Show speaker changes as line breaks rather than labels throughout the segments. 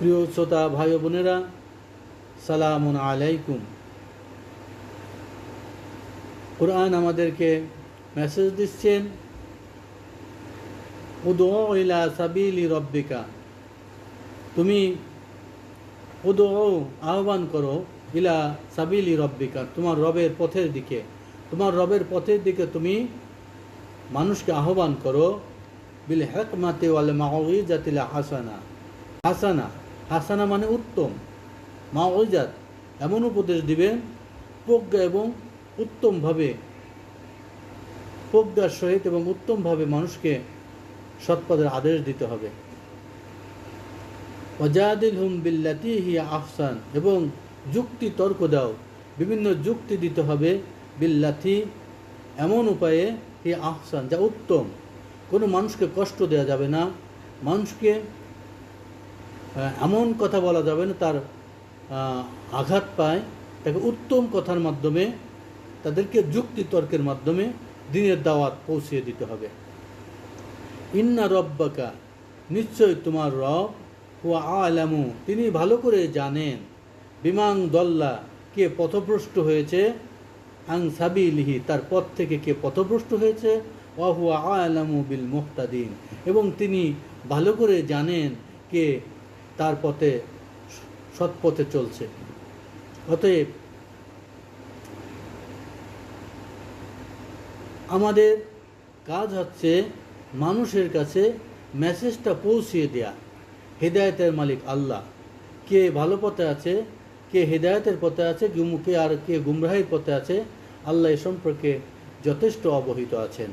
প্রিয় শ্রোতা ভাই ও বোনেরা, সালামুন আলাইকুম। কুরআন আমাদেরকে মেসেজ দিচ্ছেন, উদউ ইলা সাবিলি রব্বিকা, তুমি আহ্বান করো, ইলা সাবিলি রব্বিকা, তোমার রবের পথের দিকে। তোমার রবের পথের দিকে তুমি মানুষকে আহ্বান করো। বিল হিকমাতি ওয়াল মাউইজাতিল হাসানা। হাসানা হাসানা মানে উত্তম, মাউইজাত এমন উপদেশ দিবেন প্রজ্ঞা এবং উত্তমভাবে, প্রজ্ঞার সহিত এবং উত্তমভাবে মানুষকে সৎপথের আদেশ দিতে হবে। ওয়াজাদিলহুম বিল্লাতি হিয়া আহসান, এবং যুক্তি তর্ক দাও, বিভিন্ন যুক্তি দিতে হবে। বিল্লাতি এমন উপায়ে হিয়া আহসান, যা উত্তম। কোনো মানুষকে কষ্ট দেওয়া যাবে না, মানুষকে এমন কথা বলা যাবে না তার আঘাত পায়। তাকে উত্তম কথার মাধ্যমে, তাদেরকে যুক্তি তর্কের মাধ্যমে দ্বীনের দাওয়াত পৌঁছিয়ে দিতে হবে। ইন্না রব্বাকা, নিশ্চয় তোমার রব, হুয়া আলামু, তিনি ভালো করে জানেন, বিমাং দল্লা, কে পথভ্রষ্ট হয়েছে, আং সাবিলিহি, তার পথ থেকে কে পথভ্রষ্ট হয়েছে, ওয়া হুয়া আলামু বিল মুহতাদিন, এবং তিনি ভালো করে জানেন কে তার পথে, সৎপথে চলছে। অতএব আমাদের কাজ হচ্ছে মানুষের কাছে মেসেজটা পৌঁছিয়ে দেয়া। হেদায়েতের মালিক আল্লাহ, কে ভালো পথে আছে, কে হেদায়েতের পথে আছে, কে গুমরাহির পথে আছে, আল্লাহ এ সম্পর্কে যথেষ্ট অবহিত আছেন।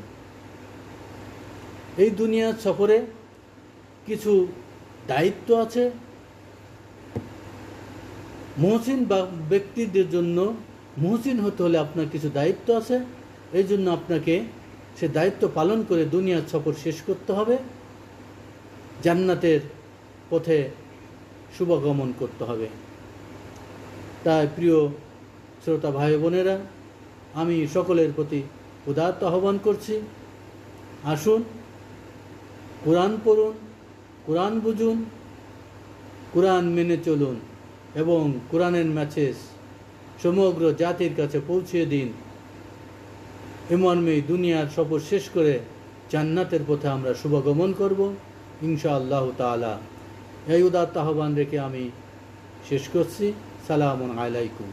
এই দুনিয়ার সফরে কিছু দায়িত্ব আছে। মুহসিন ব্যক্তিদের জন্য, মুহসিন হতে হলে আপনার কিছু দায়িত্ব আছে। এই জন্য আপনাকে সে দায়িত্ব পালন করে দুনিয়ার সফর শেষ করতে হবে, জান্নাতের পথে শুভগমন করতে হবে। তাই প্রিয় শ্রোতা ভাই বোনেরা, আমি সকলের প্রতি উদাত্ত আহ্বান করছি, আসুন কোরআন পড়ুন, কোরআন বুঝুন, কোরআন মেনে চলুন, এবং কোরআনের মেসেজ সমগ্র জাতির কাছে পৌঁছিয়ে দিন। এমনমেই দুনিয়ার সফর শেষ করে জান্নাতের পথে আমরা শুভগমন করব ইনশাআল্লাহ তাআলা। এই উদাত্ত আহ্বান রেখে আমি শেষ করছি। সালামুন আলাইকুম।